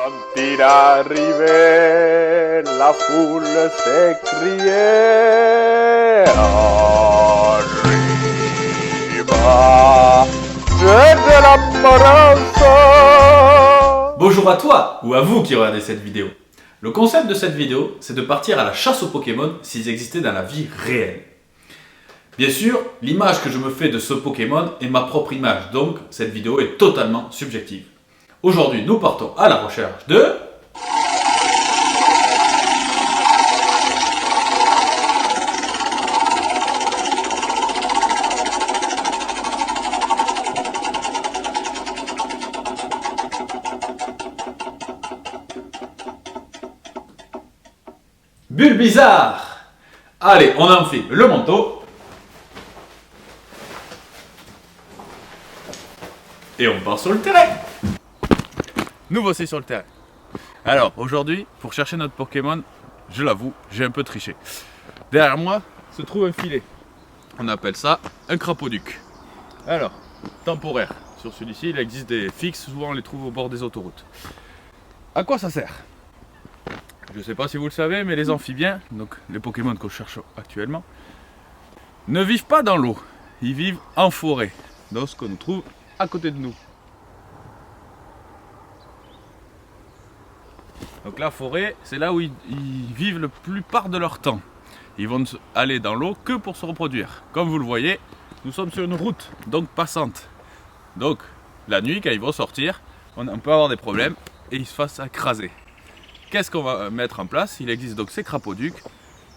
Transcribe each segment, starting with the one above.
Quand il arrivait, la foule s'écriait Arriba, c'est de la Maranza. Bonjour à toi ou à vous qui regardez cette vidéo. Le concept de cette vidéo, c'est de partir à la chasse aux Pokémon s'ils existaient dans la vie réelle. Bien sûr, l'image que je me fais de ce Pokémon est ma propre image, donc cette vidéo est totalement subjective. Aujourd'hui, nous partons à la recherche de... Bulbizarre. Allez, on enfile le manteau. Et on part sur le terrain. Nous voici sur le terrain. Alors, aujourd'hui, pour chercher notre Pokémon, je l'avoue, j'ai un peu triché. Derrière moi se trouve un filet. On appelle ça un crapauduc. Alors, temporaire. Sur celui-ci, il existe des fixes, souvent on les trouve au bord des autoroutes. À quoi ça sert ? Je ne sais pas si vous le savez, mais les amphibiens, donc les Pokémon qu'on cherche actuellement, ne vivent pas dans l'eau. Ils vivent en forêt, dans ce qu'on trouve à côté de nous. Donc la forêt, c'est là où ils vivent la plupart de leur temps. Ils vont aller dans l'eau que pour se reproduire. Comme vous le voyez, nous sommes sur une route, donc passante. Donc la nuit, quand ils vont sortir, on peut avoir des problèmes et ils se fassent écraser. Qu'est-ce qu'on va mettre en place ? Il existe donc ces crapauducs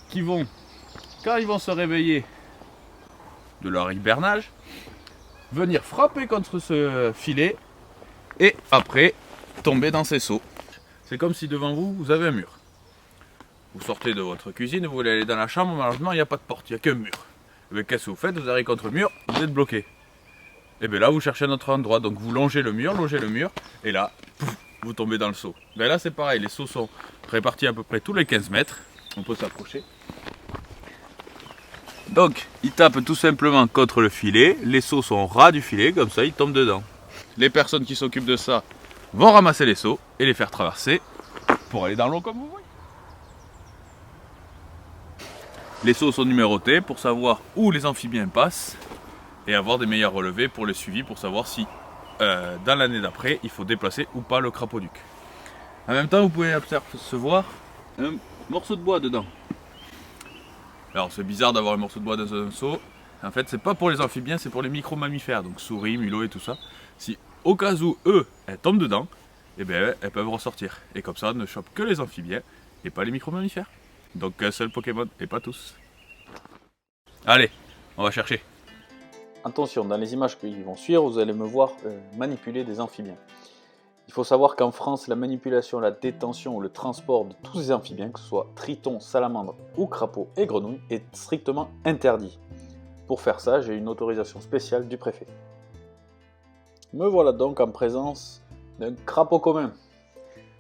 qui vont, quand ils vont se réveiller de leur hibernage, venir frapper contre ce filet et après tomber dans ces seaux. C'est comme si devant vous, vous avez un mur. Vous sortez de votre cuisine, vous voulez aller dans la chambre, malheureusement il n'y a pas de porte, il n'y a qu'un mur. Et bien qu'est-ce que vous faites ? Vous arrivez contre le mur, vous êtes bloqué. Et bien là vous cherchez un autre endroit, donc vous longez le mur, et là, pouf, vous tombez dans le seau. Ben là c'est pareil, les seaux sont répartis à peu près tous les 15 mètres. On peut s'approcher. Donc ils tapent tout simplement contre le filet. Les seaux sont au ras du filet, comme ça ils tombent dedans. Les personnes qui s'occupent de ça vont ramasser les seaux et les faire traverser pour aller dans l'eau comme vous voyez. Les seaux sont numérotés pour savoir où les amphibiens passent et avoir des meilleurs relevés pour les suivis pour savoir si dans l'année d'après, il faut déplacer ou pas le crapauduc. En même temps, vous pouvez apercevoir un morceau de bois dedans. Alors, c'est bizarre d'avoir un morceau de bois dans un seau. En fait, c'est pas pour les amphibiens, c'est pour les micro-mammifères, donc souris, mulots et tout ça. Si au cas où eux, elles tombent dedans, eh bien, elles peuvent ressortir. Et comme ça, ne chope que les amphibiens et pas les micro-mammifères. Donc, un seul Pokémon et pas tous. Allez, on va chercher. Attention, dans les images qui vont suivre, vous allez me voir manipuler des amphibiens. Il faut savoir qu'en France, la manipulation, la détention ou le transport de tous ces amphibiens, que ce soit tritons, salamandres ou crapauds et grenouilles, est strictement interdit. Pour faire ça, j'ai une autorisation spéciale du préfet. Me voilà donc en présence d'un crapaud commun.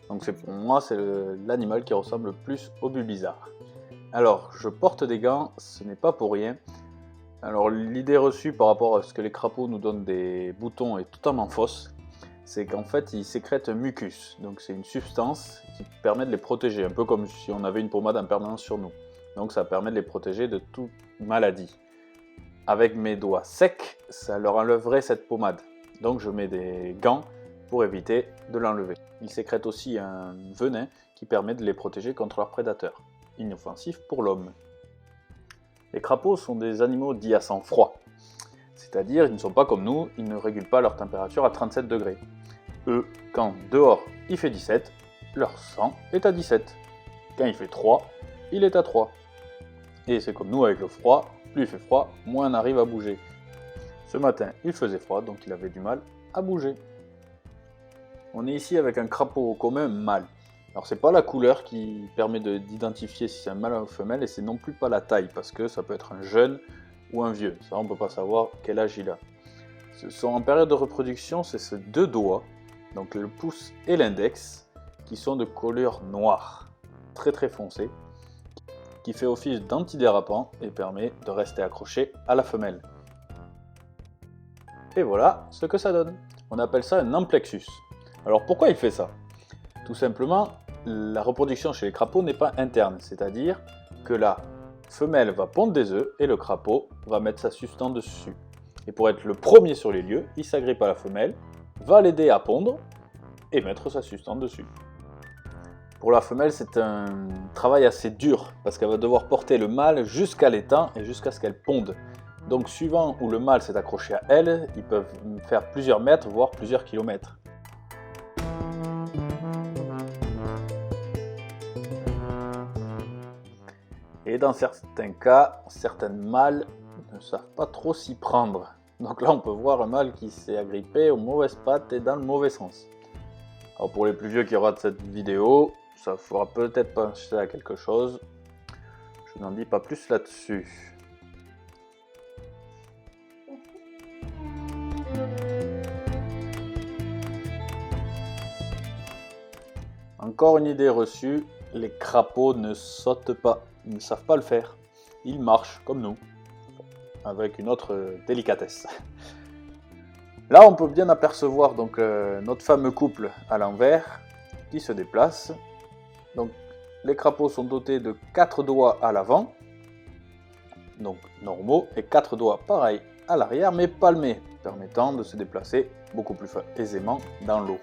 Donc pour moi, c'est l'animal qui ressemble le plus au Bulbizarre. Alors, je porte des gants, ce n'est pas pour rien. Alors l'idée reçue par rapport à ce que les crapauds nous donnent des boutons est totalement fausse. C'est qu'en fait ils sécrètent un mucus, donc c'est une substance qui permet de les protéger, un peu comme si on avait une pommade en permanence sur nous. Donc ça permet de les protéger de toute maladie. Avec mes doigts secs, ça leur enlèverait cette pommade. Donc je mets des gants pour éviter de l'enlever. Ils sécrètent aussi un venin qui permet de les protéger contre leurs prédateurs, inoffensifs pour l'homme. Les crapauds sont des animaux dits à sang froid, c'est-à-dire ils ne sont pas comme nous, ils ne régulent pas leur température à 37 degrés. Eux, quand dehors il fait 17, leur sang est à 17. Quand il fait 3, il est à 3. Et c'est comme nous avec le froid, plus il fait froid, moins on arrive à bouger. Ce matin, il faisait froid, donc il avait du mal à bouger. On est ici avec un crapaud commun mâle. Alors c'est pas la couleur qui permet d'identifier si c'est un mâle ou une femelle, et c'est non plus pas la taille, parce que ça peut être un jeune ou un vieux. Ça on peut pas savoir quel âge il a. En période de reproduction, c'est ces deux doigts, donc le pouce et l'index, qui sont de couleur noire, très très foncée, qui fait office d'antidérapant et permet de rester accroché à la femelle. Et voilà ce que ça donne. On appelle ça un amplexus. Alors pourquoi il fait ça ? Tout simplement, la reproduction chez les crapauds n'est pas interne, c'est-à-dire que la femelle va pondre des œufs et le crapaud va mettre sa substance dessus. Et pour être le premier sur les lieux, il s'agrippe à la femelle, va l'aider à pondre et mettre sa substance dessus. Pour la femelle, c'est un travail assez dur parce qu'elle va devoir porter le mâle jusqu'à l'étang et jusqu'à ce qu'elle ponde. Donc suivant où le mâle s'est accroché à elle, ils peuvent faire plusieurs mètres, voire plusieurs kilomètres. Et dans certains cas, certaines mâles ne savent pas trop s'y prendre. Donc là, on peut voir un mâle qui s'est agrippé aux mauvaises pattes et dans le mauvais sens. Alors pour les plus vieux qui regardent cette vidéo, ça fera peut-être penser à quelque chose. Je n'en dis pas plus là-dessus. Encore une idée reçue, les crapauds ne sautent pas, ils ne savent pas le faire. Ils marchent comme nous, avec une autre délicatesse. Là, on peut bien apercevoir donc, notre fameux couple à l'envers qui se déplace. Donc, les crapauds sont dotés de 4 doigts à l'avant, donc normaux, et 4 doigts pareils à l'arrière, mais palmés, permettant de se déplacer beaucoup plus aisément dans l'eau.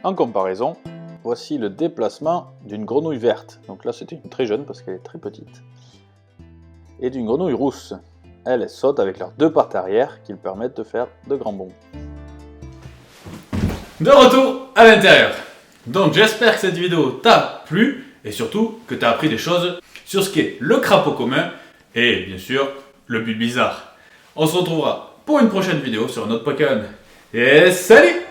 En comparaison, voici le déplacement d'une grenouille verte. Donc là, c'était une très jeune parce qu'elle est très petite. Et d'une grenouille rousse. Elles sautent avec leurs 2 pattes arrière qui leur permettent de faire de grands bonds. De retour à l'intérieur. Donc j'espère que cette vidéo t'a plu et surtout que tu as appris des choses sur ce qu'est le crapaud commun et bien sûr le bulbizarre. On se retrouvera pour une prochaine vidéo sur un autre Pokémon. Et salut!